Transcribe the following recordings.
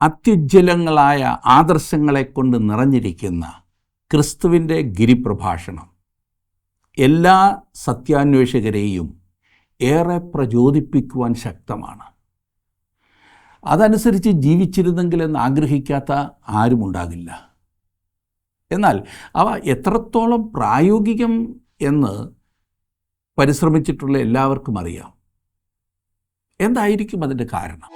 അത്യുജ്വലങ്ങളായ ആദർശങ്ങളെ കൊണ്ട് നിറഞ്ഞിരിക്കുന്ന ക്രിസ്തുവിൻ്റെ ഗിരിപ്രഭാഷണം എല്ലാ സത്യാന്വേഷകരെയും ഏറെ പ്രചോദിപ്പിക്കുവാൻ ശക്തമാണ്. അതനുസരിച്ച് ജീവിച്ചിരുന്നെങ്കിലെന്ന് ആഗ്രഹിക്കാത്ത ആരുമുണ്ടാകില്ല. എന്നാൽ അവ എത്രത്തോളം പ്രായോഗികം എന്ന് പരിശ്രമിച്ചിട്ടുള്ള എല്ലാവർക്കും അറിയാം. എന്തായിരിക്കും അതിൻ്റെ കാരണം?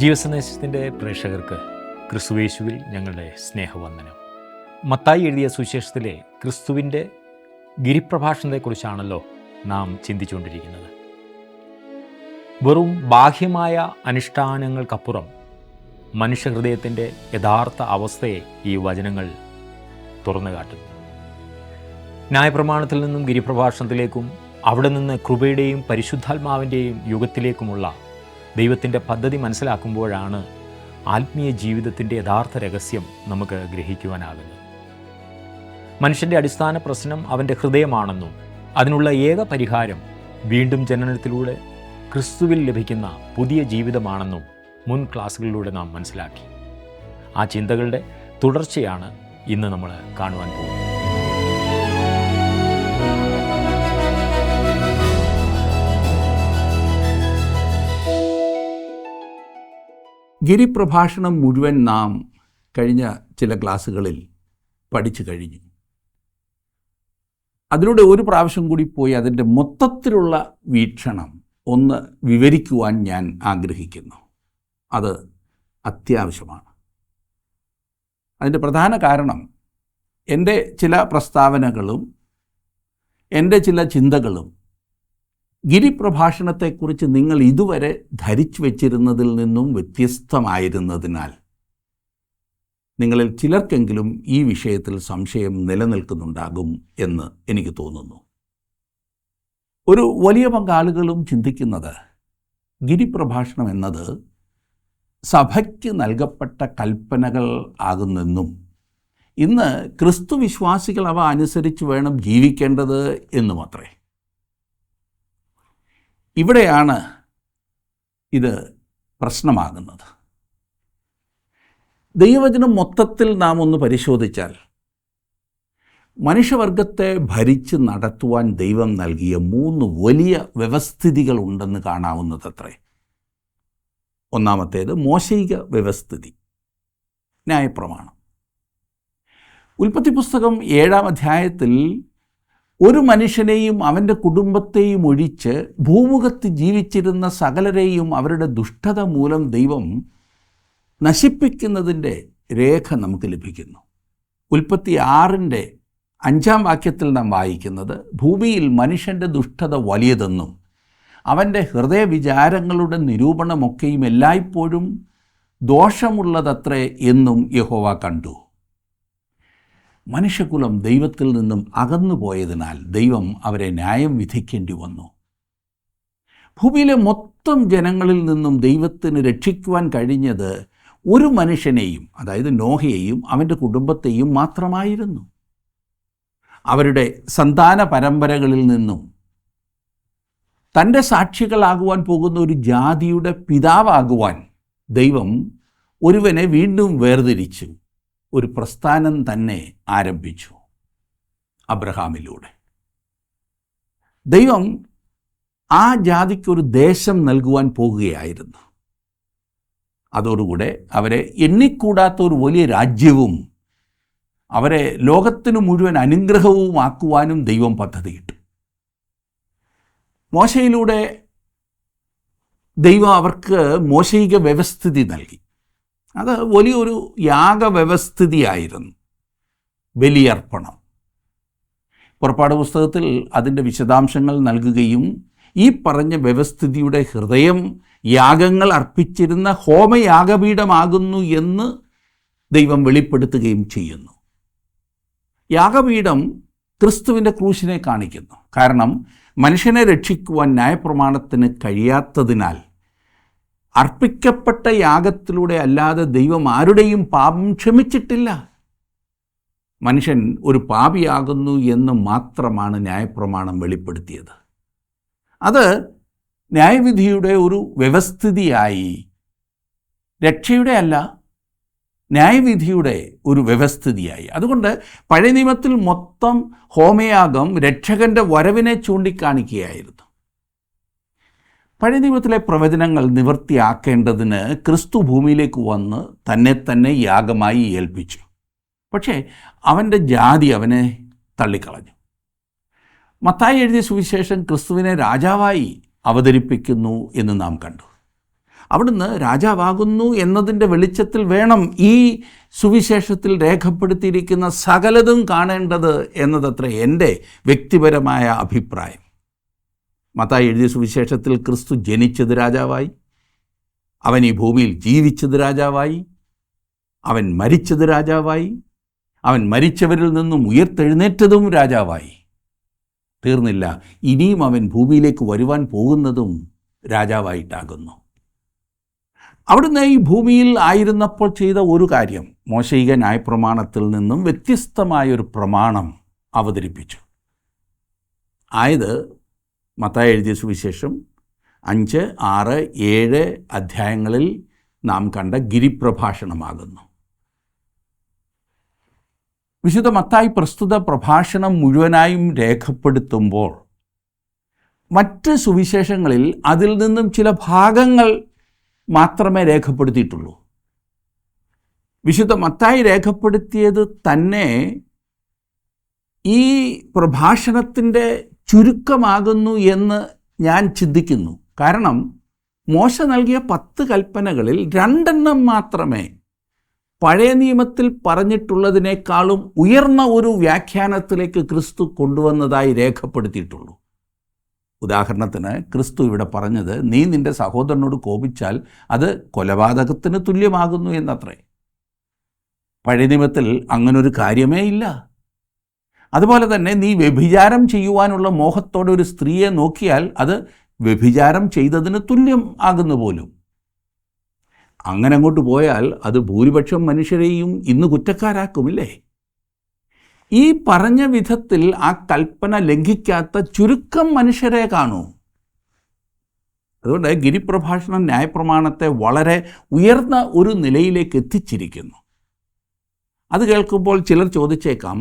ജീവസന്ദേശത്തിൻ്റെ പ്രേക്ഷകർക്ക് ക്രിസ്തുയേശുവിൽ ഞങ്ങളുടെ സ്നേഹവന്ദനം. മത്തായി എഴുതിയ സുവിശേഷത്തിലെ ക്രിസ്തുവിൻ്റെ ഗിരിപ്രഭാഷണത്തെക്കുറിച്ചാണല്ലോ നാം ചിന്തിച്ചുകൊണ്ടിരിക്കുന്നത്. വെറും ബാഹ്യമായ അനുഷ്ഠാനങ്ങൾക്കപ്പുറം മനുഷ്യഹൃദയത്തിൻ്റെ യഥാർത്ഥ അവസ്ഥയെ ഈ വചനങ്ങൾ തുറന്നു കാട്ടുന്നു. ന്യായപ്രമാണത്തിൽ നിന്നും ഗിരിപ്രഭാഷണത്തിലേക്കും അവിടെ നിന്ന് കൃപയുടെയും പരിശുദ്ധാത്മാവിൻ്റെയും യുഗത്തിലേക്കുമുള്ള ദൈവത്തിൻ്റെ പദ്ധതി മനസ്സിലാക്കുമ്പോഴാണ് ആത്മീയ ജീവിതത്തിൻ്റെ യഥാർത്ഥ രഹസ്യം നമുക്ക് ഗ്രഹിക്കുവാനാകുന്നത്. മനുഷ്യൻ്റെ അടിസ്ഥാന പ്രശ്നം അവൻ്റെ ഹൃദയമാണെന്നും അതിനുള്ള ഏക പരിഹാരം വീണ്ടും ജനനത്തിലൂടെ ക്രിസ്തുവിൽ ലഭിക്കുന്ന പുതിയ ജീവിതമാണെന്നും മുൻ ക്ലാസ്സുകളിലൂടെ നാം മനസ്സിലാക്കി. ആ ചിന്തകളുടെ തുടർച്ചയാണ് ഇന്ന് നമ്മൾ കാണുവാൻ പോകുന്നത്. ഗിരിപ്രഭാഷണം മുഴുവൻ നാം കഴിഞ്ഞ ചില ക്ലാസ്സുകളിൽ പഠിച്ചു കഴിഞ്ഞു. അതിലൂടെ ഒരു പ്രാവശ്യം കൂടി പോയി അതിൻ്റെ മൊത്തത്തിലുള്ള വീക്ഷണം ഒന്ന് വിവരിക്കുവാൻ ഞാൻ ആഗ്രഹിക്കുന്നു. അത് അത്യാവശ്യമാണ്. അതിൻ്റെ പ്രധാന കാരണം എൻ്റെ ചില പ്രസ്താവനകളും എൻ്റെ ചില ചിന്തകളും ഗിരിപ്രഭാഷണത്തെക്കുറിച്ച് നിങ്ങൾ ഇതുവരെ ധരിച്ചു വച്ചിരുന്നതിൽ നിന്നും വ്യത്യസ്തമായിരുന്നതിനാൽ നിങ്ങളിൽ ചിലർക്കെങ്കിലും ഈ വിഷയത്തിൽ സംശയം നിലനിൽക്കുന്നുണ്ടാകും എന്ന് എനിക്ക് തോന്നുന്നു. ഒരു വലിയ പങ്കാളുകളും ചിന്തിക്കുന്നത് ഗിരിപ്രഭാഷണം എന്നത് സഭയ്ക്ക് നൽകപ്പെട്ട കൽപ്പനകൾ ആകുന്നെന്നും ഇന്ന് ക്രിസ്തു വിശ്വാസികൾ അവ അനുസരിച്ച് വേണം ജീവിക്കേണ്ടത് എന്നുമത്രേ. ഇവിടെയാണ് ഇത് പ്രശ്നമാകുന്നത്. ദൈവവചനം മൊത്തത്തിൽ നാം ഒന്ന് പരിശോധിച്ചാൽ മനുഷ്യവർഗത്തെ ഭരിച്ച് നടത്തുവാൻ ദൈവം നൽകിയ 3 വലിയ വ്യവസ്ഥിതികൾ ഉണ്ടെന്ന് കാണാവുന്നതത്രേ. ഒന്നാമത്തേത് മോശയിക വ്യവസ്ഥിതി, ന്യായപ്രമാണം. ഉൽപ്പത്തി പുസ്തകം 7-ാം അധ്യായത്തിൽ ഒരു മനുഷ്യനെയും അവൻ്റെ കുടുംബത്തെയും ഒഴിച്ച് ഭൂമുഖത്ത് ജീവിച്ചിരുന്ന സകലരെയും അവരുടെ ദുഷ്ടത മൂലം ദൈവം നശിപ്പിക്കുന്നതിൻ്റെ രേഖ നമുക്ക് ലഭിക്കുന്നു. ഉൽപ്പത്തി 6-ന്റെ 5-ാം വാക്യത്തിൽ നാം വായിക്കുന്നത്, ഭൂമിയിൽ മനുഷ്യൻ്റെ ദുഷ്ടത വലിയതെന്നും അവൻ്റെ ഹൃദയവിചാരങ്ങളുടെ നിരൂപണമൊക്കെയും എല്ലായ്പ്പോഴും ദോഷമുള്ളതത്രേ എന്നും യഹോവ കണ്ടു. മനുഷ്യകുലം ദൈവത്തിൽ നിന്നും അകന്നുപോയതിനാൽ ദൈവം അവരെ ന്യായം വിധിക്കേണ്ടി വന്നു. ഭൂമിയിലെ മൊത്തം ജനങ്ങളിൽ നിന്നും ദൈവത്തിന് രക്ഷിക്കുവാൻ കഴിഞ്ഞത് ഒരു മനുഷ്യനെയും, അതായത് നോഹയെയും അവൻ്റെ കുടുംബത്തെയും മാത്രമായിരുന്നു. അവരുടെ സന്താന പരമ്പരകളിൽ നിന്നും തൻ്റെ സാക്ഷികളാകുവാൻ പോകുന്ന ഒരു ജാതിയുടെ പിതാവാകുവാൻ ദൈവം ഒരുവനെ വീണ്ടും വേർതിരിച്ചു. ഒരു പ്രസ്ഥാനം തന്നെ ആരംഭിച്ചു അബ്രഹാമിലൂടെ. ദൈവം ആ ജാതിക്കൊരു ദേശം നൽകുവാൻ പോകുകയായിരുന്നു. അതോടുകൂടെ അവരെ എണ്ണിക്കൂടാത്ത ഒരു വലിയ രാജ്യവും അവരെ ലോകത്തിനു മുഴുവൻ അനുഗ്രഹവുമാക്കുവാനും ദൈവം പദ്ധതിയിട്ടു. മോശയിലൂടെ ദൈവം അവർക്ക് മോശയിക വ്യവസ്ഥിതി നൽകി. അത് വലിയൊരു യാഗവ്യവസ്ഥിതിയായിരുന്നു, ബലിയർപ്പണം. പുറപ്പാട് പുസ്തകത്തിൽ അതിൻ്റെ വിശദാംശങ്ങൾ നൽകുകയും ഈ പറഞ്ഞ വ്യവസ്ഥിതിയുടെ ഹൃദയം യാഗങ്ങൾ അർപ്പിച്ചിരുന്ന ഹോമയാഗപീഠമാകുന്നു എന്ന് ദൈവം വെളിപ്പെടുത്തുകയും ചെയ്യുന്നു. യാഗപീഠം ക്രിസ്തുവിൻ്റെ ക്രൂശിനെ കാണിക്കുന്നു. കാരണം മനുഷ്യനെ രക്ഷിക്കുവാൻ ന്യായപ്രമാണത്തിന് കഴിയാത്തതിനാൽ അർപ്പിക്കപ്പെട്ട യാഗത്തിലൂടെ അല്ലാതെ ദൈവം ആരുടെയും പാപം ക്ഷമിച്ചിട്ടില്ല. മനുഷ്യൻ ഒരു പാപിയാകുന്നു എന്ന് മാത്രമാണ് ന്യായപ്രമാണം വെളിപ്പെടുത്തിയത്. അത് ന്യായവിധിയുടെ ഒരു വ്യവസ്ഥിതിയായി, രക്ഷയുടെ അല്ല, ന്യായവിധിയുടെ ഒരു വ്യവസ്ഥിതിയായി. അതുകൊണ്ട് പഴയ നിയമത്തിൽ മൊത്തം ഹോമയാഗം രക്ഷകൻ്റെ വരവിനെ ചൂണ്ടിക്കാണിക്കുകയായിരുന്നു. പഴയ നിയമത്തിലെ പ്രവചനങ്ങൾ നിവൃത്തിയാക്കേണ്ടതിന് ക്രിസ്തു ഭൂമിയിലേക്ക് വന്ന് തന്നെ യാഗമായി ഏൽപ്പിച്ചു. പക്ഷേ അവൻ്റെ ജാതി അവനെ തള്ളിക്കളഞ്ഞു. മത്തായി എഴുതിയ സുവിശേഷം ക്രിസ്തുവിനെ രാജാവായി അവതരിപ്പിക്കുന്നു എന്ന് നാം കണ്ടു. അവിടുന്ന് രാജാവാകുന്നു എന്നതിൻ്റെ വെളിച്ചത്തിൽ വേണം ഈ സുവിശേഷത്തിൽ രേഖപ്പെടുത്തിയിരിക്കുന്ന സകലതും കാണേണ്ടത് എന്നതത്ര എൻ്റെ വ്യക്തിപരമായ അഭിപ്രായം. മത്തായി എഴുതിയ സുവിശേഷത്തിൽ ക്രിസ്തു ജനിച്ചത് രാജാവായി, അവൻ ഈ ഭൂമിയിൽ ജീവിച്ചത് രാജാവായി, അവൻ മരിച്ചത് രാജാവായി, അവൻ മരിച്ചവരിൽ നിന്നും ഉയർത്തെഴുന്നേറ്റതും രാജാവായി. തീർന്നില്ല, ഇനിയും അവൻ ഭൂമിയിലേക്ക് വരുവാൻ പോകുന്നതും രാജാവായിട്ടാകുന്നു. അവിടുന്ന് ഈ ഭൂമിയിൽ ആയിരുന്നപ്പോൾ ചെയ്ത ഒരു കാര്യം, മോശയിക ന്യായപ്രമാണത്തിൽ നിന്നും വ്യത്യസ്തമായൊരു പ്രമാണം അവതരിപ്പിച്ചു. ആയത് മത്തായി എഴുതിയ സുവിശേഷം 5, 6, 7 അധ്യായങ്ങളിൽ നാം കണ്ട ഗിരിപ്രഭാഷണമാകുന്നു. വിശുദ്ധ മത്തായി പ്രസ്തുത പ്രഭാഷണം മുഴുവനായും രേഖപ്പെടുത്തുമ്പോൾ മറ്റ് സുവിശേഷങ്ങളിൽ അതിൽ നിന്നും ചില ഭാഗങ്ങൾ മാത്രമേ രേഖപ്പെടുത്തിയിട്ടുള്ളൂ. വിശുദ്ധ മത്തായി രേഖപ്പെടുത്തിയത് തന്നെ ഈ പ്രഭാഷണത്തിൻ്റെ ചുരുക്കമാകുന്നു എന്ന് ഞാൻ ചിന്തിക്കുന്നു. കാരണം മോശ നൽകിയ 10 കൽപ്പനകളിൽ 2 മാത്രമേ പഴയ നിയമത്തിൽ പറഞ്ഞിട്ടുള്ളതിനേക്കാളും ഉയർന്ന ഒരു വ്യാഖ്യാനത്തിലേക്ക് ക്രിസ്തു കൊണ്ടുവന്നതായി രേഖപ്പെടുത്തിയിട്ടുള്ളൂ. ഉദാഹരണത്തിന് ക്രിസ്തു ഇവിടെ പറഞ്ഞത്, നീ നിൻ്റെ സഹോദരനോട് കോപിച്ചാൽ അത് കൊലപാതകത്തിന് തുല്യമാകുന്നു എന്നത്രേ. പഴയ നിയമത്തിൽ അങ്ങനൊരു കാര്യമേ ഇല്ല. അതുപോലെ തന്നെ നീ വ്യഭിചാരം ചെയ്യുവാനുള്ള മോഹത്തോടെ ഒരു സ്ത്രീയെ നോക്കിയാൽ അത് വ്യഭിചാരം ചെയ്തതിന് തുല്യം ആകുന്നു പോലും. അങ്ങനെ അങ്ങോട്ട് പോയാൽ അത് ഭൂരിപക്ഷം മനുഷ്യരെയും ഇന്ന് കുറ്റക്കാരാക്കുമില്ലേ? ഈ പറഞ്ഞ വിധത്തിൽ ആ കൽപ്പന ലംഘിക്കാത്ത ചുരുക്കം മനുഷ്യരെ കാണൂ. അതുകൊണ്ട് ഗിരിപ്രഭാഷണം ന്യായപ്രമാണത്തെ വളരെ ഉയർന്ന ഒരു നിലയിലേക്ക് എത്തിച്ചിരിക്കുന്നു. അത് കേൾക്കുമ്പോൾ ചിലർ ചോദിച്ചേക്കാം,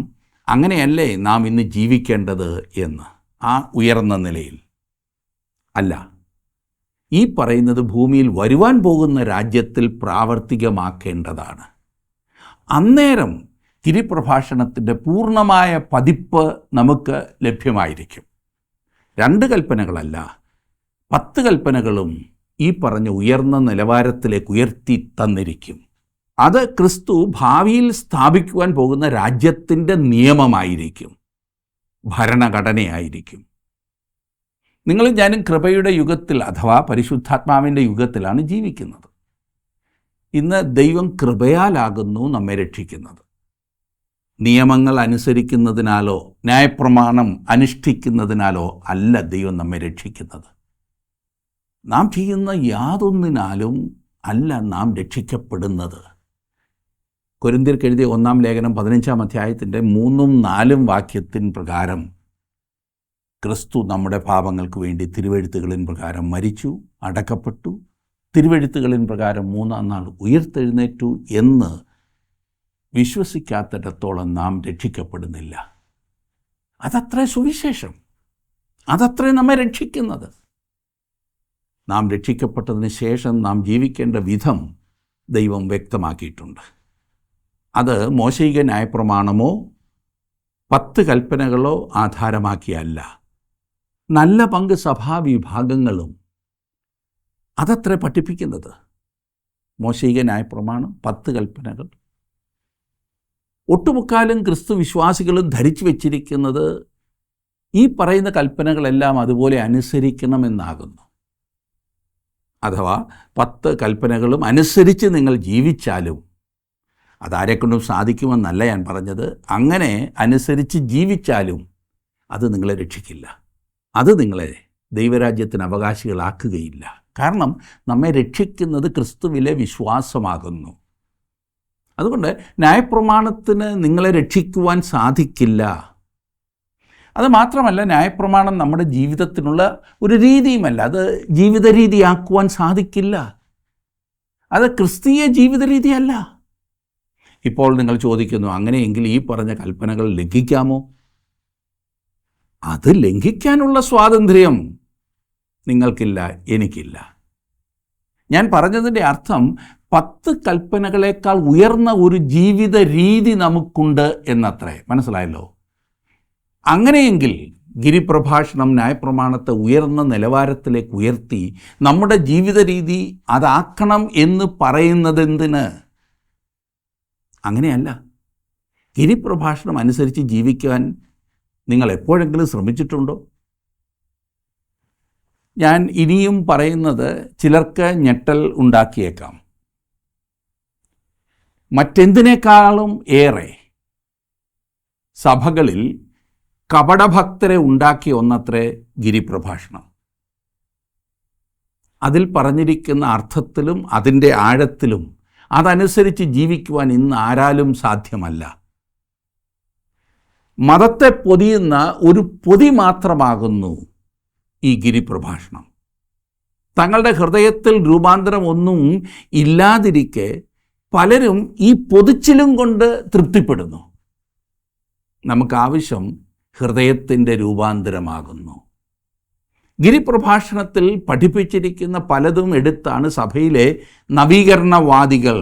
അങ്ങനെയല്ലേ നാം ഇന്ന് ജീവിക്കേണ്ടത് എന്ന്? ആ ഉയർന്ന നിലയിൽ അല്ല. ഈ പറയുന്നത് ഭൂമിയിൽ വരുവാൻ പോകുന്ന രാജ്യത്തിൽ പ്രാവർത്തികമാക്കേണ്ടതാണ്. അന്നേരം ഗിരിപ്രഭാഷണത്തിൻ്റെ പൂർണ്ണമായ പതിപ്പ് നമുക്ക് ലഭ്യമായിരിക്കും. 2 കൽപ്പനകളല്ല, 10 കൽപ്പനകളും ഈ പറഞ്ഞ ഉയർന്ന നിലവാരത്തിലേക്ക് ഉയർത്തി തന്നിരിക്കും. അത് ക്രിസ്തു ഭാവിയിൽ സ്ഥാപിക്കുവാൻ പോകുന്ന രാജ്യത്തിൻ്റെ നിയമമായിരിക്കും, ഭരണഘടനയായിരിക്കും. നിങ്ങളും ഞാനും കൃപയുടെ യുഗത്തിൽ അഥവാ പരിശുദ്ധാത്മാവിൻ്റെ യുഗത്തിലാണ് ജീവിക്കുന്നത്. ഇന്ന് ദൈവം കൃപയാലാകുന്നു നമ്മെ രക്ഷിക്കുന്നത്. നിയമങ്ങൾ അനുസരിക്കുന്നതിനാലോ ന്യായപ്രമാണം അനുഷ്ഠിക്കുന്നതിനാലോ അല്ല ദൈവം നമ്മെ രക്ഷിക്കുന്നത്. നാം ചെയ്യുന്ന യാതൊന്നിനാലും അല്ല നാം രക്ഷിക്കപ്പെടുന്നത്. കൊരിന്ത്യർക്ക് എഴുതിയ 1-ാം ലേഖനം 15-ാം അധ്യായത്തിൻ്റെ 3ഉം 4ഉം വാക്യത്തിൻ പ്രകാരം ക്രിസ്തു നമ്മുടെ പാപങ്ങൾക്ക് വേണ്ടി തിരുവെഴുത്തുകളിൻ പ്രകാരം മരിച്ചു, അടക്കപ്പെട്ടു, തിരുവെഴുത്തുകളിൻ പ്രകാരം 3-ാം നാൾ ഉയർത്തെഴുന്നേറ്റു എന്ന് വിശ്വസിക്കാത്തിടത്തോളം നാം രക്ഷിക്കപ്പെടുന്നില്ല. അതത്രേ സുവിശേഷം, അതത്രേ നമ്മെ രക്ഷിക്കുന്നത്. നാം രക്ഷിക്കപ്പെട്ടതിന് ശേഷം നാം ജീവിക്കേണ്ട വിധം ദൈവം വ്യക്തമാക്കിയിട്ടുണ്ട്. അത് മോശയിക ന്യായപ്രമാണമോ 10 കൽപ്പനകളോ ആധാരമാക്കിയല്ല. നല്ല പങ്ക് സഭാവിഭാഗങ്ങളും അതത്രേ പഠിപ്പിക്കുന്നത്. മോശയിക ന്യായപ്രമാണം, 10 കൽപ്പനകൾ. ഒട്ടുമുക്കാലും ക്രിസ്തു വിശ്വാസികളും ധരിച്ചു വച്ചിരിക്കുന്നത് ഈ പറയുന്ന കൽപ്പനകളെല്ലാം അതുപോലെ അനുസരിക്കണമെന്നാകുന്നു. അഥവാ 10 കൽപ്പനകളും അനുസരിച്ച് നിങ്ങൾ ജീവിച്ചാലും, അതാരെക്കൊണ്ടും സാധിക്കുമെന്നല്ല ഞാൻ പറഞ്ഞത്, അങ്ങനെ അനുസരിച്ച് ജീവിച്ചാലും അത് നിങ്ങളെ രക്ഷിക്കില്ല. അത് നിങ്ങളെ ദൈവരാജ്യത്തിന് അവകാശികളാക്കുകയില്ല. കാരണം നമ്മെ രക്ഷിക്കുന്നത് ക്രിസ്തുവിലെ വിശ്വാസമാകുന്നു. അതുകൊണ്ട് ന്യായപ്രമാണത്തിന് നിങ്ങളെ രക്ഷിക്കുവാൻ സാധിക്കില്ല. അത് മാത്രമല്ല, ന്യായപ്രമാണം നമ്മുടെ ജീവിതത്തിനുള്ള ഒരു രീതിയുമല്ല. അത് ജീവിത രീതിയാക്കുവാൻ സാധിക്കില്ല. അത് ക്രിസ്തീയ ജീവിത രീതിയല്ല. ഇപ്പോൾ നിങ്ങൾ ചോദിക്കുന്നു, അങ്ങനെയെങ്കിൽ ഈ പറഞ്ഞ കൽപ്പനകൾ ലംഘിക്കാമോ? അത് ലംഘിക്കാനുള്ള സ്വാതന്ത്ര്യം നിങ്ങൾക്കില്ല, എനിക്കില്ല. ഞാൻ പറഞ്ഞതിൻ്റെ അർത്ഥം 10 കൽപ്പനകളേക്കാൾ ഉയർന്ന ഒരു ജീവിത രീതി നമുക്കുണ്ട് എന്നത്രേ. മനസ്സിലായല്ലോ? അങ്ങനെയെങ്കിൽ ഗിരിപ്രഭാഷണം ന്യായപ്രമാണത്തെ ഉയർന്ന നിലവാരത്തിലേക്ക് ഉയർത്തി നമ്മുടെ ജീവിത രീതി അതാക്കണം എന്ന് പറയുന്നതെന്തിന്? അങ്ങനെയല്ല. ഗിരിപ്രഭാഷണം അനുസരിച്ച് ജീവിക്കാൻ നിങ്ങൾ എപ്പോഴെങ്കിലും ശ്രമിച്ചിട്ടുണ്ടോ? ഞാൻ ഇനിയും പറയുന്നത് ചിലർക്ക് ഞെട്ടൽ ഉണ്ടാക്കിയേക്കാം. മറ്റെന്തിനേക്കാളും ഏറെ സഭകളിൽ കപടഭക്തരെ ഉണ്ടാക്കിയ ഒന്നത്രേ ഗിരിപ്രഭാഷണം. അതിൽ പറഞ്ഞിരിക്കുന്ന അർത്ഥത്തിലും അതിൻ്റെ ആഴത്തിലും അതനുസരിച്ച് ജീവിക്കുവാൻ ഇന്ന് ആരാലും സാധ്യമല്ല. മതത്തെ പൊതിയുന്ന ഒരു പൊതി മാത്രമാകുന്നു ഈ ഗിരിപ്രഭാഷണം. തങ്ങളുടെ ഹൃദയത്തിൽ രൂപാന്തരം ഒന്നും ഇല്ലാതിരിക്കെ പലരും ഈ പൊതിച്ചിലും കൊണ്ട് തൃപ്തിപ്പെടുന്നു. നമുക്കാവശ്യം ഹൃദയത്തിൻ്റെ രൂപാന്തരമാകുന്നു. ഗിരിപ്രഭാഷണത്തിൽ പഠിപ്പിച്ചിരിക്കുന്ന പലതും എടുത്താണ് സഭയിലെ നവീകരണവാദികൾ,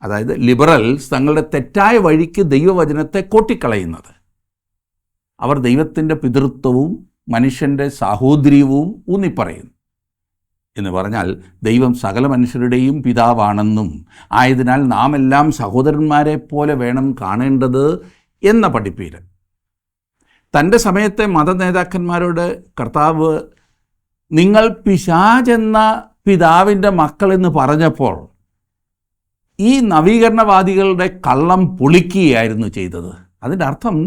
അതായത് ലിബറൽസ്, തങ്ങളുടെ തെറ്റായ വഴിക്ക് ദൈവവചനത്തെ കൊട്ടിക്കളയുന്നത്. അവർ ദൈവത്തിൻ്റെ പിതൃത്വവും മനുഷ്യൻ്റെ സാഹോദര്യവും ഊന്നിപ്പറയുന്നു. എന്ന് പറഞ്ഞാൽ ദൈവം സകല മനുഷ്യരുടെയും പിതാവാണെന്നും ആയതിനാൽ നാം എല്ലാം സഹോദരന്മാരെ പോലെ വേണം കാണേണ്ടത് എന്ന പഠിപ്പീര്. തൻ്റെ സമയത്തെ മതനേതാക്കന്മാരോട് കർത്താവ് നിങ്ങൾ പിശാചെന്ന പിതാവിൻ്റെ മക്കളെന്ന് പറഞ്ഞപ്പോൾ ഈ നവീകരണവാദികളുടെ കള്ളം പൊളിക്കുകയായിരുന്നു ചെയ്തത്. അതിൻ്റെ അർത്ഥം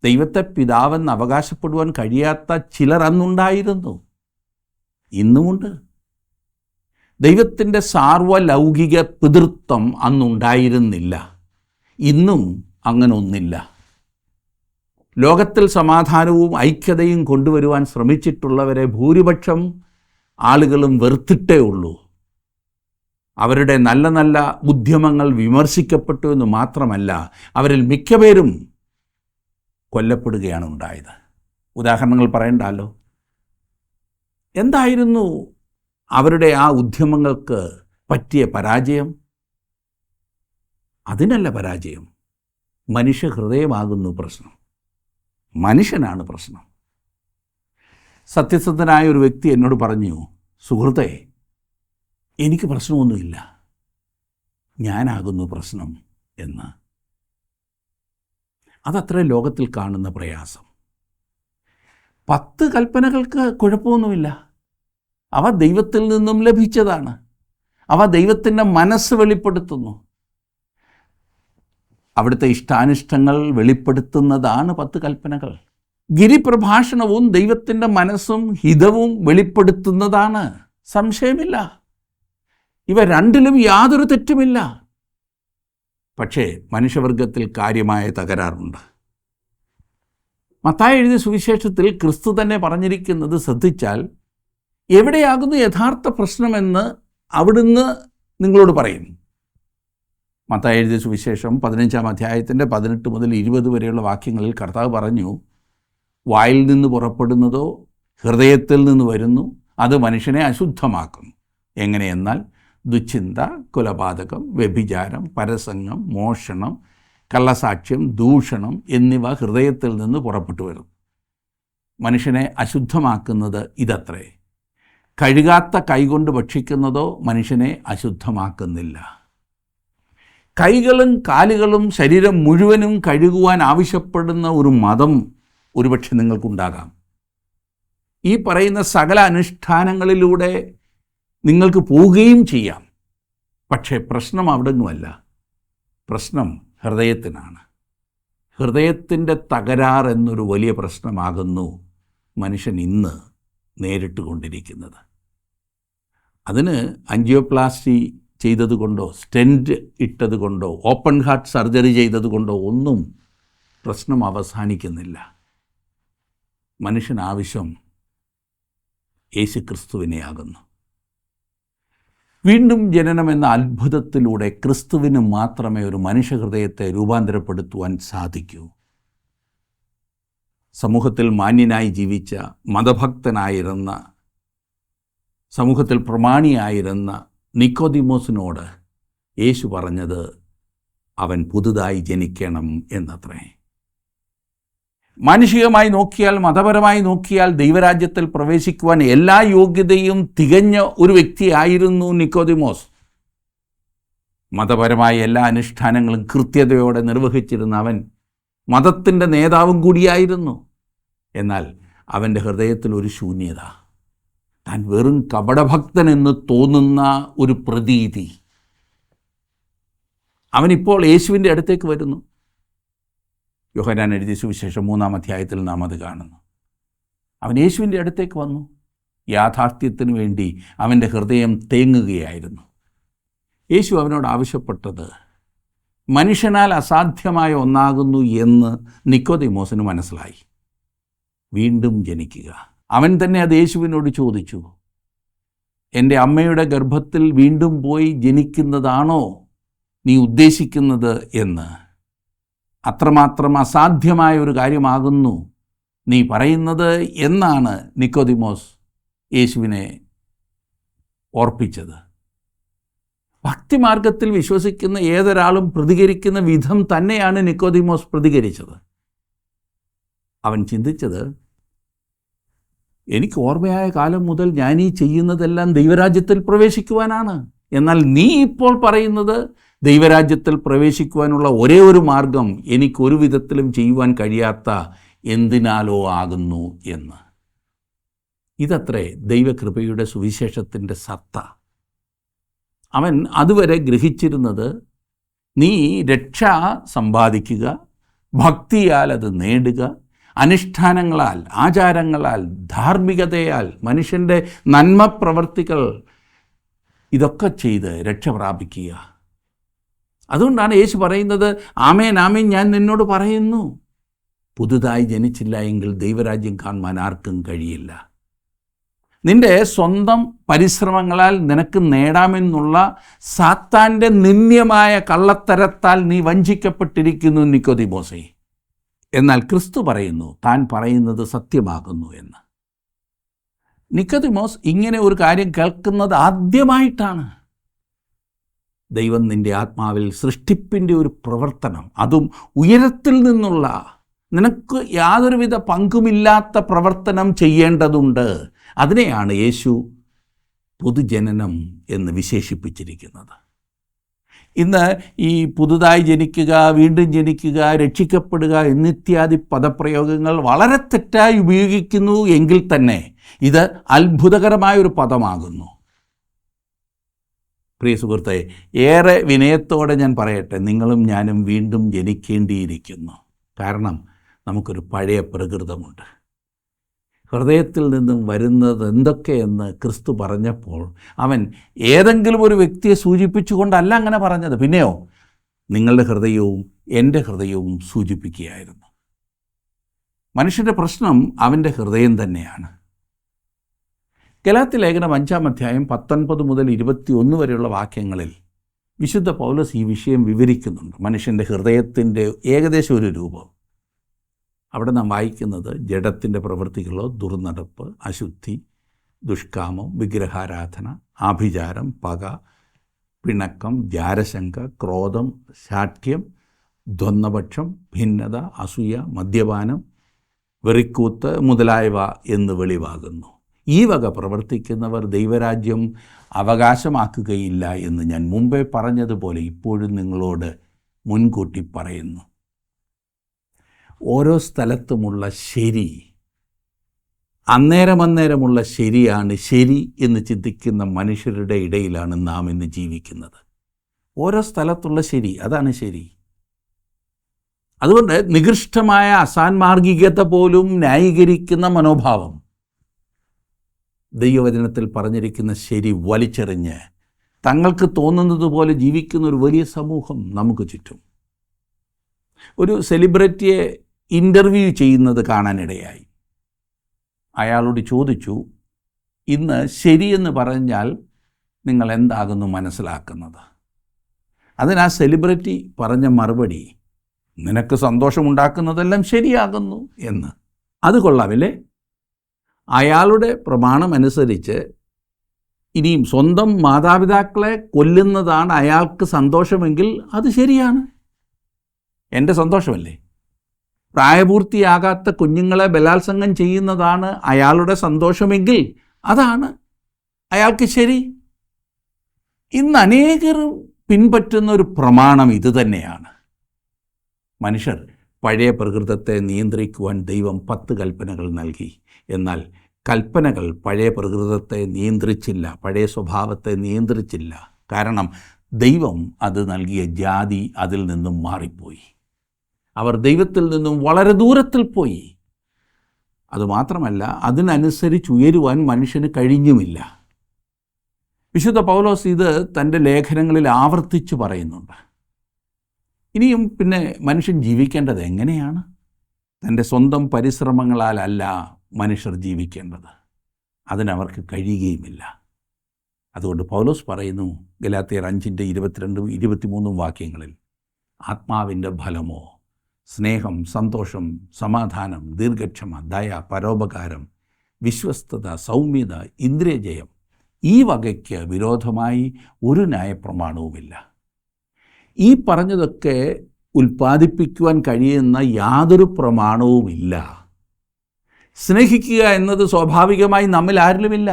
ദൈവത്തെ പിതാവെന്ന് അവകാശപ്പെടുവാൻ കഴിയാത്ത ചിലർ അന്നുണ്ടായിരുന്നു, ഇന്നുമുണ്ട്. ദൈവത്തിൻ്റെ സാർവലൗകിക പിതൃത്വം അന്നുണ്ടായിരുന്നില്ല, ഇന്നും അങ്ങനെ ഒന്നില്ല. ലോകത്തിൽ സമാധാനവും ഐക്യതയും കൊണ്ടുവരുവാൻ ശ്രമിച്ചിട്ടുള്ളവരെ ഭൂരിപക്ഷം ആളുകളും വെറുത്തിട്ടേ ഉള്ളൂ. അവരുടെ നല്ല നല്ല ഉദ്യമങ്ങൾ വിമർശിക്കപ്പെട്ടു എന്ന് മാത്രമല്ല, അവരിൽ മിക്കപേരും കൊല്ലപ്പെടുകയാണ് ഉണ്ടായത്. ഉദാഹരണങ്ങൾ പറയണ്ടല്ലോ. എന്തായിരുന്നു അവരുടെ ആ ഉദ്യമങ്ങൾക്ക് പറ്റിയ പരാജയം? അതിനല്ല പരാജയം, മനുഷ്യഹൃദയമാകുന്നു പ്രശ്നം. മനുഷ്യനാണ് പ്രശ്നം. സത്യസന്ധനായ ഒരു വ്യക്തി എന്നോട് പറഞ്ഞു, സുഹൃത്തേ, എനിക്ക് പ്രശ്നമൊന്നുമില്ല, ഞാനാകുന്നു പ്രശ്നം എന്ന്. അതത്രേ ലോകത്തിൽ കാണുന്ന പ്രയാസം. 10 കൽപ്പനകൾക്ക് കുഴപ്പമൊന്നുമില്ല. അവ ദൈവത്തിൽ നിന്നും ലഭിച്ചതാണ്. അവ ദൈവത്തിൻ്റെ മനസ്സ് വെളിപ്പെടുത്തുന്നു. അവിടുത്തെ ഇഷ്ടാനിഷ്ടങ്ങൾ വെളിപ്പെടുത്തുന്നതാണ് 10 കൽപ്പനകൾ. ഗിരിപ്രഭാഷണവും ദൈവത്തിൻ്റെ മനസ്സും ഹിതവും വെളിപ്പെടുത്തുന്നതാണ്, സംശയമില്ല. ഇവ രണ്ടിലും യാതൊരു തെറ്റുമില്ല. പക്ഷേ മനുഷ്യവർഗത്തിൽ കാര്യമായ തകരാറുണ്ട്. മത്തായി എഴുതിയ സുവിശേഷത്തിൽ ക്രിസ്തു തന്നെ പറഞ്ഞിരിക്കുന്നത് ശ്രദ്ധിച്ചാൽ എവിടെയാകുന്നു യഥാർത്ഥ പ്രശ്നമെന്ന് അവിടുന്ന് നിങ്ങളോട് പറയും. മത്തായി എഴുതിയ സുവിശേഷം 15-ാം അധ്യായത്തിൻ്റെ 18 മുതൽ 20 വരെയുള്ള വാക്യങ്ങളിൽ കർത്താവ് പറഞ്ഞു, വായിൽ നിന്ന് പുറപ്പെടുന്നതോ ഹൃദയത്തിൽ നിന്ന് വരുന്നു, അത് മനുഷ്യനെ അശുദ്ധമാക്കുന്നു. എങ്ങനെയെന്നാൽ ദുശ്ചിന്ത, കൊലപാതകം, വ്യഭിചാരം, പരസംഗം, മോഷണം, കള്ളസാക്ഷ്യം, ദൂഷണം എന്നിവ ഹൃദയത്തിൽ നിന്ന് പുറപ്പെട്ടു വരുന്നു. മനുഷ്യനെ അശുദ്ധമാക്കുന്നത് ഇതത്രേ. കഴുകാത്ത കൈകൊണ്ട് ഭക്ഷിക്കുന്നതോ മനുഷ്യനെ അശുദ്ധമാക്കുന്നില്ല. കൈകളും കാലുകളും ശരീരം മുഴുവനും കഴുകുവാൻ ആവശ്യപ്പെടുന്ന ഒരു മതം ഒരുപക്ഷെ നിങ്ങൾക്കുണ്ടാകാം. ഈ പറയുന്ന സകല അനുഷ്ഠാനങ്ങളിലൂടെ നിങ്ങൾക്ക് പോവുകയും ചെയ്യാം. പക്ഷേ പ്രശ്നം അവിടെങ്ങുമല്ല. പ്രശ്നം ഹൃദയത്തിനാണ്. ഹൃദയത്തിൻ്റെ തകരാർ എന്നൊരു വലിയ പ്രശ്നമാകുന്നു മനുഷ്യൻ ഇന്ന് നേരിട്ട് കൊണ്ടിരിക്കുന്നത്. അതിന് ആൻജിയോപ്ലാസ്റ്റി ചെയ്തതുകൊണ്ടോ സ്റ്റെൻറ്റ് ഇട്ടതുകൊണ്ടോ ഓപ്പൺ ഹാർട്ട് സർജറി ചെയ്തതുകൊണ്ടോ ഒന്നും പ്രശ്നം അവസാനിക്കുന്നില്ല. മനുഷ്യന് ആവശ്യം യേശുക്രിസ്തുവിനെ ആകുന്നു. വീണ്ടും ജനനം എന്ന അത്ഭുതത്തിലൂടെ ക്രിസ്തുവിന് മാത്രമേ ഒരു മനുഷ്യഹൃദയത്തെ രൂപാന്തരപ്പെടുത്തുവാൻ സാധിക്കൂ. സമൂഹത്തിൽ മാന്യനായി ജീവിച്ച, മതഭക്തനായിരുന്ന, സമൂഹത്തിൽ പ്രമാണിയായിരുന്ന നിക്കോദിമോസിനോട് യേശു പറഞ്ഞത് അവൻ പുതുതായി ജനിക്കണം എന്നത്രേ. മാനുഷികമായി നോക്കിയാൽ, മതപരമായി നോക്കിയാൽ ദൈവരാജ്യത്തിൽ പ്രവേശിക്കുവാൻ എല്ലാ യോഗ്യതയും തികഞ്ഞ ഒരു വ്യക്തിയായിരുന്നു നിക്കോദിമോസ്. മതപരമായ എല്ലാ അനുഷ്ഠാനങ്ങളും കൃത്യതയോടെ നിർവഹിച്ചിരുന്ന അവൻ മതത്തിൻ്റെ നേതാവും കൂടിയായിരുന്നു. എന്നാൽ അവൻ്റെ ഹൃദയത്തിൽ ഒരു ശൂന്യത, താൻ വെറും കപടഭക്തനെന്ന് തോന്നുന്ന ഒരു പ്രതീതി. അവനിപ്പോൾ യേശുവിൻ്റെ അടുത്തേക്ക് വരുന്നു. യോഹന്നാൻ എഴുതിയ സുവിശേഷം 3-ാം അധ്യായത്തിൽ നാം അത് കാണുന്നു. അവൻ യേശുവിൻ്റെ അടുത്തേക്ക് വന്നു. യാഥാർത്ഥ്യത്തിന് വേണ്ടി അവൻ്റെ ഹൃദയം തേങ്ങുകയായിരുന്നു. യേശു അവനോട് ആവശ്യപ്പെട്ടത് മനുഷ്യനാൽ അസാധ്യമായ ഒന്നാകുന്നു എന്ന് നിക്കോദിമോസിന് മനസ്സിലായി. വീണ്ടും ജനിക്കുക. അവൻ തന്നെ അത് യേശുവിനോട് ചോദിച്ചു, എൻ്റെ അമ്മയുടെ ഗർഭത്തിൽ വീണ്ടും പോയി ജനിക്കുന്നതാണോ നീ ഉദ്ദേശിക്കുന്നത് എന്ന്. അത്രമാത്രം അസാധ്യമായ ഒരു കാര്യമാകുന്നു നീ പറയുന്നത് എന്നാണ് നിക്കോദിമോസ് യേശുവിനെ ഓർപ്പിച്ചത്. ഭക്തിമാർഗത്തിൽ വിശ്വസിക്കുന്ന ഏതൊരാളും പ്രതികരിക്കുന്ന വിധം തന്നെയാണ് നിക്കോദിമോസ് പ്രതികരിച്ചത്. അവൻ ചിന്തിച്ചത്, എനിക്ക് ഓർമ്മയായ കാലം മുതൽ ഞാൻ ഈ ചെയ്യുന്നതെല്ലാം ദൈവരാജ്യത്തിൽ പ്രവേശിക്കുവാനാണ്. എന്നാൽ നീ ഇപ്പോൾ പറയുന്നത് ദൈവരാജ്യത്തിൽ പ്രവേശിക്കുവാനുള്ള ഒരേ ഒരു മാർഗം എനിക്കൊരു വിധത്തിലും ചെയ്യുവാൻ കഴിയാത്ത എന്തിനാലോ ആകുന്നു എന്ന്. ഇതത്രേ ദൈവകൃപയുടെ സുവിശേഷത്തിൻ്റെ സത്ത. അവൻ അതുവരെ ഗ്രഹിച്ചിരുന്നത് നീ രക്ഷ സമ്പാദിക്കുക, ഭക്തിയാൽ അത് നേടുക, അനുഷ്ഠാനങ്ങളാൽ, ആചാരങ്ങളാൽ, ധാർമ്മികതയാൽ, മനുഷ്യൻ്റെ നന്മ പ്രവർത്തികൾ ഇതൊക്കെ ചെയ്ത് രക്ഷ പ്രാപിക്കുക. അതുകൊണ്ടാണ് യേശു പറയുന്നത്, ആമേൻ ആമേൻ ഞാൻ നിന്നോട് പറയുന്നു, പുതുതായി ജനിച്ചില്ല എങ്കിൽ ദൈവരാജ്യം കാണുവാൻ ആർക്കും കഴിയില്ല. നിൻ്റെ സ്വന്തം പരിശ്രമങ്ങളാൽ നിനക്ക് നേടാമെന്നുള്ള സാത്താൻ്റെ നിന്ദ്യമായ കള്ളത്തരത്താൽ നീ വഞ്ചിക്കപ്പെട്ടിരിക്കുന്നു നിക്കോദിമോസേ. എന്നാൽ ക്രിസ്തു പറയുന്നു താൻ പറയുന്നത് സത്യമാകുന്നു എന്ന്. നിക്കോദിമോസ് ഇങ്ങനെ ഒരു കാര്യം കേൾക്കുന്നത് ആദ്യമായിട്ടാണ്. ദൈവം നിൻ്റെ ആത്മാവിൽ സൃഷ്ടിപ്പിൻ്റെ ഒരു പ്രവർത്തനം, അതും ഉയരത്തിൽ നിന്നുള്ള, നിനക്ക് യാതൊരുവിധ പങ്കുമില്ലാത്ത പ്രവർത്തനം ചെയ്യേണ്ടതുണ്ട്. അതിനെയാണ് യേശു പുതുജനനം എന്ന് വിശേഷിപ്പിച്ചിരിക്കുന്നത്. ഇന്ന് ഈ പുതുതായി ജനിക്കുക, വീണ്ടും ജനിക്കുക, രക്ഷിക്കപ്പെടുക എന്നിത്യാദി പദപ്രയോഗങ്ങൾ വളരെ തെറ്റായി ഉപയോഗിക്കുന്നു എങ്കിൽ തന്നെ ഇത് അത്ഭുതകരമായൊരു പദമാകുന്നു. പ്രിയ സുഹൃത്തെ, ഏറെ വിനയത്തോടെ ഞാൻ പറയട്ടെ, നിങ്ങളും ഞാനും വീണ്ടും ജനിക്കേണ്ടിയിരിക്കുന്നു. കാരണം നമുക്കൊരു പഴയ പ്രകൃതമുണ്ട്. ഹൃദയത്തിൽ നിന്നും വരുന്നത് എന്തൊക്കെയെന്ന് ക്രിസ്തു പറഞ്ഞപ്പോൾ അവൻ ഏതെങ്കിലും ഒരു വ്യക്തിയെ സൂചിപ്പിച്ചുകൊണ്ടല്ല അങ്ങനെ പറഞ്ഞത്. പിന്നെയോ നിങ്ങളുടെ ഹൃദയവും എൻ്റെ ഹൃദയവും സൂചിപ്പിക്കുകയായിരുന്നു. മനുഷ്യൻ്റെ പ്രശ്നം അവൻ്റെ ഹൃദയം തന്നെയാണ്. ഗലാത്യ ലേഖനം 5-ാം അധ്യായം 19 മുതൽ 21 വരെയുള്ള വാക്യങ്ങളിൽ വിശുദ്ധ പൗലോസ് ഈ വിഷയം വിവരിക്കുന്നുണ്ട്. മനുഷ്യൻ്റെ ഹൃദയത്തിൻ്റെ ഏകദേശം ഒരു രൂപം. അവിടെ നാം വായിക്കുന്നത് ജഡത്തിൻ്റെ പ്രവൃത്തികളോ, ദുർനടപ്പ്, അശുദ്ധി, ദുഷ്കാമം, വിഗ്രഹാരാധന, ആഭിചാരം, പക, പിണക്കം, ജാരശങ്ക, ക്രോധം, ശാഠ്യം, ദ്വന്ദ്വപക്ഷം, ഭിന്നത, അസൂയ, മദ്യപാനം, വെറിക്കൂത്ത് മുതലായവ എന്ന് വെളിവാകുന്നു. ഈ വക പ്രവർത്തിക്കുന്നവർ ദൈവരാജ്യം അവകാശമാക്കുകയില്ല എന്ന് ഞാൻ മുമ്പേ പറഞ്ഞതുപോലെ ഇപ്പോഴും നിങ്ങളോട് മുൻകൂട്ടി പറയുന്നു. ഓരോ സ്ഥലത്തുമുള്ള ശരി അന്നേരമുള്ള ശരിയാണ് ശരി എന്ന് ചിന്തിക്കുന്ന മനുഷ്യരുടെ ഇടയിലാണ് നാം ഇന്ന് ജീവിക്കുന്നത്. ഓരോ സ്ഥലത്തുള്ള ശരി, അതാണ് ശരി. അതുകൊണ്ട് നികൃഷ്ടമായ അസാൻമാർഗികത പോലും ന്യായീകരിക്കുന്ന മനോഭാവം, ദൈവവചനത്തിൽ പറഞ്ഞിരിക്കുന്ന ശരി വലിച്ചെറിഞ്ഞ് തങ്ങൾക്ക് തോന്നുന്നത് പോലെ ജീവിക്കുന്ന ഒരു വലിയ സമൂഹം നമുക്ക് ചുറ്റും. ഒരു സെലിബ്രിറ്റിയെ ഇൻ്റർവ്യൂ ചെയ്യുന്നത് കാണാനിടയായി. അയാളോട് ചോദിച്ചു, ഇന്ന് ശരിയെന്ന് പറഞ്ഞാൽ നിങ്ങൾ എന്താകുന്നു മനസ്സിലാക്കുന്നത്? അതിന് ആ സെലിബ്രിറ്റി പറഞ്ഞ മറുപടി, നിനക്ക് സന്തോഷമുണ്ടാക്കുന്നതെല്ലാം ശരിയാകുന്നു എന്ന്. അത് കൊള്ളാമല്ലേ? അയാളുടെ പ്രമാണമനുസരിച്ച് ഇനിയും സ്വന്തം മാതാപിതാക്കളെ കൊല്ലുന്നതാണ് അയാൾക്ക് സന്തോഷമെങ്കിൽ അത് ശരിയാണ്. എൻ്റെ സന്തോഷമല്ലേ? പ്രായപൂർത്തിയാകാത്ത കുഞ്ഞുങ്ങളെ ബലാത്സംഗം ചെയ്യുന്നതാണ് അയാളുടെ സന്തോഷമെങ്കിൽ അതാണ് അയാൾക്ക് ശരി. ഇന്ന് അനേകർ പിൻപറ്റുന്ന ഒരു പ്രമാണം ഇത് തന്നെയാണ്. മനുഷ്യർ പഴയ പ്രകൃതത്തെ നിയന്ത്രിക്കുവാൻ ദൈവം 10 കൽപ്പനകൾ നൽകി. എന്നാൽ കൽപ്പനകൾ പഴയ പ്രകൃതത്തെ നിയന്ത്രിച്ചില്ല, പഴയ സ്വഭാവത്തെ നിയന്ത്രിച്ചില്ല. കാരണം ദൈവം അത് നൽകിയ ജാതി അതിൽ നിന്നും മാറിപ്പോയി. അവർ ദൈവത്തിൽ നിന്നും വളരെ ദൂരത്തിൽ പോയി. അതുമാത്രമല്ല, അതിനനുസരിച്ച് ഉയരുവാൻ മനുഷ്യന് കഴിഞ്ഞുമില്ല. വിശുദ്ധ പൗലോസ് ഇത് തൻ്റെ ലേഖനങ്ങളിൽ ആവർത്തിച്ച് പറയുന്നുണ്ട്. ഇനിയും പിന്നെ മനുഷ്യൻ ജീവിക്കേണ്ടത് എങ്ങനെയാണ്? തൻ്റെ സ്വന്തം പരിശ്രമങ്ങളാലല്ല മനുഷ്യർ ജീവിക്കേണ്ടത്. അതിനവർക്ക് കഴിയുകയുമില്ല. അതുകൊണ്ട് പൗലോസ് പറയുന്നു ഗലാത്യർ 5:22-23 വാക്യങ്ങളിൽ, ആത്മാവിൻ്റെ ഫലമോ സ്നേഹം, സന്തോഷം, സമാധാനം, ദീർഘക്ഷമ, ദയ, പരോപകാരം, വിശ്വസ്തത, സൗമ്യത, ഇന്ദ്രിയജയം, ഈ വകയ്ക്ക് വിരോധമായി ഒരു ന്യായപ്രമാണവുമില്ല. ഈ പറഞ്ഞതൊക്കെ ഉൽപ്പാദിപ്പിക്കുവാൻ കഴിയുന്ന യാതൊരു പ്രമാണവുമില്ല. സ്നേഹിക്കുക എന്നത് സ്വാഭാവികമായി നമ്മിൽ ആരിലുമില്ല.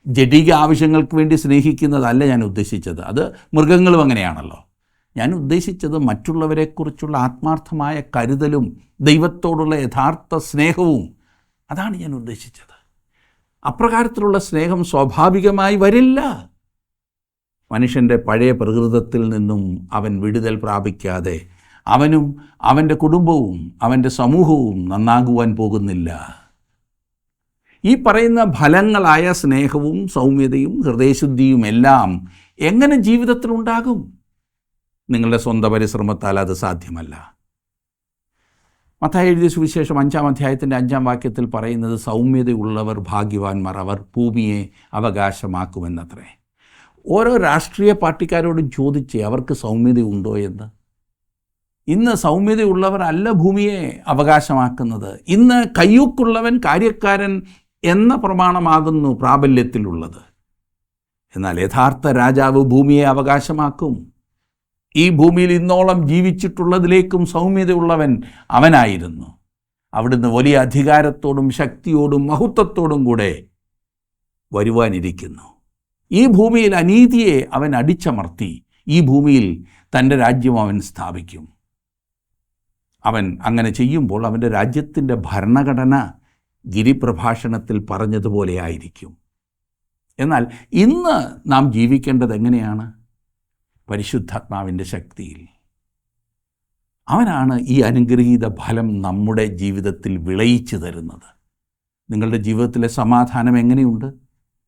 ജഡിക ആവശ്യങ്ങൾക്ക് വേണ്ടി സ്നേഹിക്കുന്നതല്ല ഞാൻ ഉദ്ദേശിച്ചത്. അത് മൃഗങ്ങളും അങ്ങനെയാണല്ലോ. ഞാൻ ഉദ്ദേശിച്ചത് മറ്റുള്ളവരെക്കുറിച്ചുള്ള ആത്മാർത്ഥമായ കരുതലും ദൈവത്തോടുള്ള യഥാർത്ഥ സ്നേഹവും, അതാണ് ഞാൻ ഉദ്ദേശിച്ചത്. അപ്രകാരത്തിലുള്ള സ്നേഹം സ്വാഭാവികമായി വരില്ല. മനുഷ്യൻ്റെ പഴയ പ്രകൃതത്തിൽ നിന്നും അവൻ വിടുതൽ പ്രാപിക്കാതെ അവനും അവൻ്റെ കുടുംബവും അവൻ്റെ സമൂഹവും നന്നാകുവാൻ പോകുന്നില്ല. ഈ പറയുന്ന ഫലങ്ങളായ സ്നേഹവും സൗമ്യതയും ഹൃദയശുദ്ധിയും എല്ലാം എങ്ങനെ ജീവിതത്തിലുണ്ടാകും? നിങ്ങളുടെ സ്വന്തം പരിശ്രമത്താൽ അത് സാധ്യമല്ല. മത്തായി എഴുതിയ സുവിശേഷം 5-ാം അധ്യായത്തിൻ്റെ 5-ാം വാക്യത്തിൽ പറയുന്നത്, സൗമ്യതയുള്ളവർ ഭാഗ്യവാന്മാർ, അവർ ഭൂമിയെ അവകാശമാക്കുമെന്നത്രേ. ഓരോ രാഷ്ട്രീയ പാർട്ടിക്കാരോടും ചോദിച്ചേ അവർക്ക് സൗമ്യതയുണ്ടോ എന്ന്. ഇന്ന് സൗമ്യതയുള്ളവരല്ല ഭൂമിയെ അവകാശമാക്കുന്നത്. ഇന്ന് കയ്യൂക്കുള്ളവൻ കാര്യക്കാരൻ എന്ന പ്രമാണമാകുന്നു പ്രാബല്യത്തിലുള്ളത്. എന്നാൽ യഥാർത്ഥ രാജാവ് ഭൂമിയെ അവകാശമാക്കും. ഈ ഭൂമിയിൽ ഇന്നോളം ജീവിച്ചിട്ടുള്ളതിലേക്കും സൗമ്യതയുള്ളവൻ അവനായിരുന്നു. അവിടുന്ന് വലിയ അധികാരത്തോടും ശക്തിയോടും മഹത്വത്തോടും കൂടെ വരുവാനിരിക്കുന്നു. ഈ ഭൂമിയിൽ അനീതിയെ അവൻ അടിച്ചമർത്തി ഈ ഭൂമിയിൽ തൻ്റെ രാജ്യം അവൻ സ്ഥാപിക്കും. അവൻ അങ്ങനെ ചെയ്യുമ്പോൾ അവൻ്റെ രാജ്യത്തിൻ്റെ ഭരണഘടന ഗിരിപ്രഭാഷണത്തിൽ പറഞ്ഞതുപോലെ ആയിരിക്കും. എന്നാൽ ഇന്ന് നാം ജീവിക്കേണ്ടത് എങ്ങനെയാണ്? പരിശുദ്ധാത്മാവിൻ്റെ ശക്തിയിൽ. അവനാണ് ഈ അനുഗ്രഹീത ഫലം നമ്മുടെ ജീവിതത്തിൽ വിളയിച്ചു തരുന്നത്. നിങ്ങളുടെ ജീവിതത്തിലെ സമാധാനം എങ്ങനെയുണ്ട്?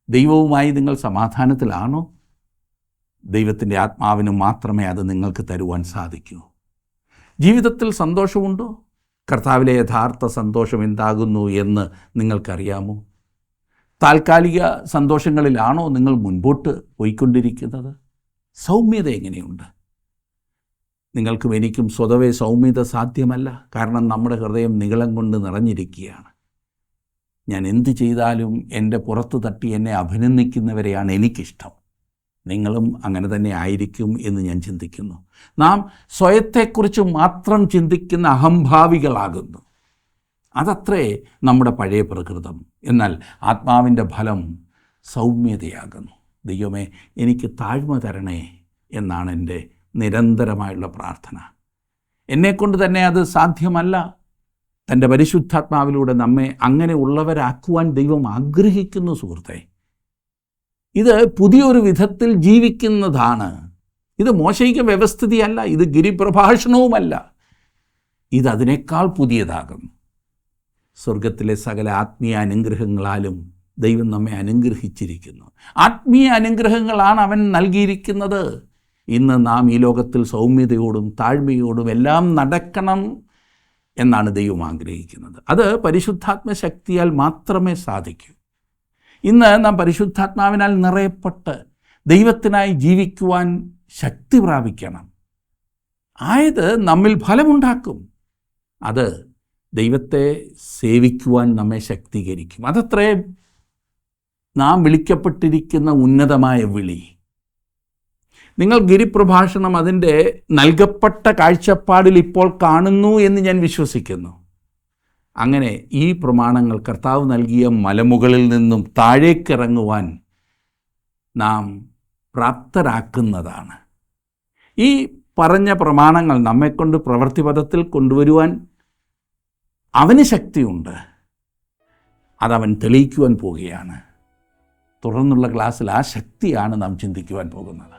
ദൈവവുമായി നിങ്ങൾ സമാധാനത്തിലാണോ? ദൈവത്തിൻ്റെ ആത്മാവിന് മാത്രമേ അത് നിങ്ങൾക്ക് തരുവാൻ സാധിക്കൂ. ജീവിതത്തിൽ സന്തോഷമുണ്ടോ? കർത്താവിലെ യഥാർത്ഥ സന്തോഷം എന്താകുന്നു എന്ന് നിങ്ങൾക്കറിയാമോ? താൽക്കാലിക സന്തോഷങ്ങളിലാണോ നിങ്ങൾ മുൻപോട്ട് പോയിക്കൊണ്ടിരിക്കുന്നത്? സൗമ്യത എങ്ങനെയുണ്ട്? നിങ്ങൾക്കും എനിക്കും സ്വതവേ സൗമ്യത സാധ്യമല്ല. കാരണം നമ്മുടെ ഹൃദയം നിഗളം കൊണ്ട് നിറഞ്ഞിരിക്കുകയാണ്. ഞാൻ എന്ത് ചെയ്താലും എൻ്റെ പുറത്ത് തട്ടി എന്നെ അഭിനന്ദിക്കുന്നവരെയാണ് എനിക്കിഷ്ടം. നിങ്ങളും അങ്ങനെ തന്നെ ആയിരിക്കും എന്ന് ഞാൻ ചിന്തിക്കുന്നു. നാം സ്വയത്തെക്കുറിച്ച് മാത്രം ചിന്തിക്കുന്ന അഹംഭാവികളാകുന്നു. അതത്രേ നമ്മുടെ പഴയ പ്രകൃതം. എന്നാൽ ആത്മാവിൻ്റെ ഫലം സൗമ്യതയാകുന്നു. ദൈവമേ, എനിക്ക് താഴ്മ തരണേ എന്നാണ് എൻ്റെ നിരന്തരമായുള്ള പ്രാർത്ഥന. എന്നെക്കൊണ്ട് തന്നെ അത് സാധ്യമല്ല. തൻ്റെ പരിശുദ്ധാത്മാവിലൂടെ നമ്മെ അങ്ങനെ ഉള്ളവരാക്കുവാൻ ദൈവം ആഗ്രഹിക്കുന്നു സുഹൃത്തെ. ഇത് പുതിയൊരു വിധത്തിൽ ജീവിക്കുന്നതാണ്. ഇത് മോശയിക വ്യവസ്ഥിതിയല്ല, ഇത് ഗിരിപ്രഭാഷണവുമല്ല. ഇതതിനേക്കാൾ പുതിയതാകുന്നു. സ്വർഗത്തിലെ സകല ആത്മീയ അനുഗ്രഹങ്ങളാലും ദൈവം നമ്മെ അനുഗ്രഹിച്ചിരിക്കുന്നു. ആത്മീയ അനുഗ്രഹങ്ങളാണ് അവൻ നൽകിയിരിക്കുന്നത്. ഇന്ന് നാം ഈ ലോകത്തിൽ സൗമ്യതയോടും താഴ്മയോടും എല്ലാം നടക്കണം എന്നാണ് ദൈവം ആഗ്രഹിക്കുന്നത്. അത് പരിശുദ്ധാത്മ ശക്തിയാൽ മാത്രമേ സാധിക്കൂ. ഇന്ന് നാം പരിശുദ്ധാത്മാവിനാൽ നിറയപ്പെട്ട് ദൈവത്തിനായി ജീവിക്കുവാൻ ശക്തി പ്രാപിക്കണം. ആയത് നമ്മിൽ ഫലമുണ്ടാക്കും. അത് ദൈവത്തെ സേവിക്കുവാൻ നമ്മെ ശക്തീകരിക്കും. അതത്രേ നാം വിളിക്കപ്പെട്ടിരിക്കുന്ന ഉന്നതമായ വിളി. നിങ്ങൾ ഗിരിപ്രഭാഷണം അതിൻ്റെ നൽകപ്പെട്ട കാഴ്ചപ്പാടിൽ ഇപ്പോൾ കാണുന്നു എന്ന് ഞാൻ വിശ്വസിക്കുന്നു. അങ്ങനെ ഈ പ്രമാണങ്ങൾ കർത്താവ് നൽകിയ മലമുകളിൽ നിന്നും താഴേക്കിറങ്ങുവാൻ നാം പ്രാപ്തരാക്കുന്നതാണ്. ഈ പറഞ്ഞ പ്രമാണങ്ങൾ നമ്മെക്കൊണ്ട് പ്രവൃത്തിപഥത്തിൽ കൊണ്ടുവരുവാൻ അവന് ശക്തിയുണ്ട്. അതവൻ തെളിയിക്കുവാൻ പോവുകയാണ്. തുടർന്നുള്ള ക്ലാസ്സിൽ ആ ശക്തിയാണ് നാം ചിന്തിക്കുവാൻ പോകുന്നത്.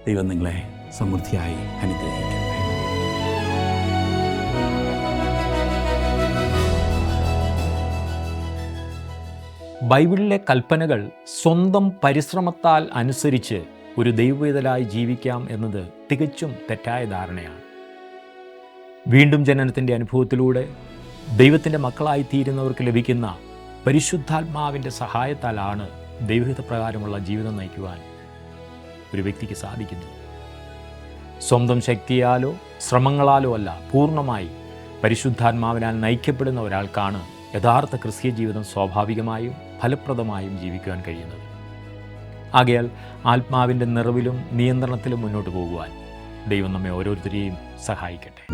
ദൈവം നിങ്ങളെ സമൃദ്ധിയായി അനുഗ്രഹിക്കട്ടെ. ബൈബിളിലെ കൽപ്പനകൾ സ്വന്തം പരിശ്രമത്താൽ അനുസരിച്ച് ഒരു ദൈവവേദലായി ജീവിക്കാം എന്നത് തികച്ചും തെറ്റായ ധാരണയാണ്. വീണ്ടും ജനനത്തിൻ്റെ അനുഭവത്തിലൂടെ ദൈവത്തിൻ്റെ മക്കളായി തീരുന്നവർക്ക് ലഭിക്കുന്ന പരിശുദ്ധാത്മാവിൻ്റെ സഹായത്താലാണ് ദൈവഹിതപ്രകാരമുള്ള ജീവിതം നയിക്കുവാൻ ഒരു വ്യക്തിക്ക് സാധിക്കുന്നത്. സ്വന്തം ശക്തിയാലോ ശ്രമങ്ങളാലോ അല്ല, പൂർണ്ണമായി പരിശുദ്ധാത്മാവിനാൽ നയിക്കപ്പെടുന്ന ഒരാൾക്കാണ് യഥാർത്ഥ ക്രിസ്തീയ ജീവിതം സ്വാഭാവികമായും ഫലപ്രദമായും ജീവിക്കുവാൻ കഴിയുന്നത്. ആകയാൽ ആത്മാവിൻ്റെ നിറവിലും നിയന്ത്രണത്തിലും മുന്നോട്ട് പോകുവാൻ ദൈവം നമ്മെ ഓരോരുത്തരെയും സഹായിക്കട്ടെ.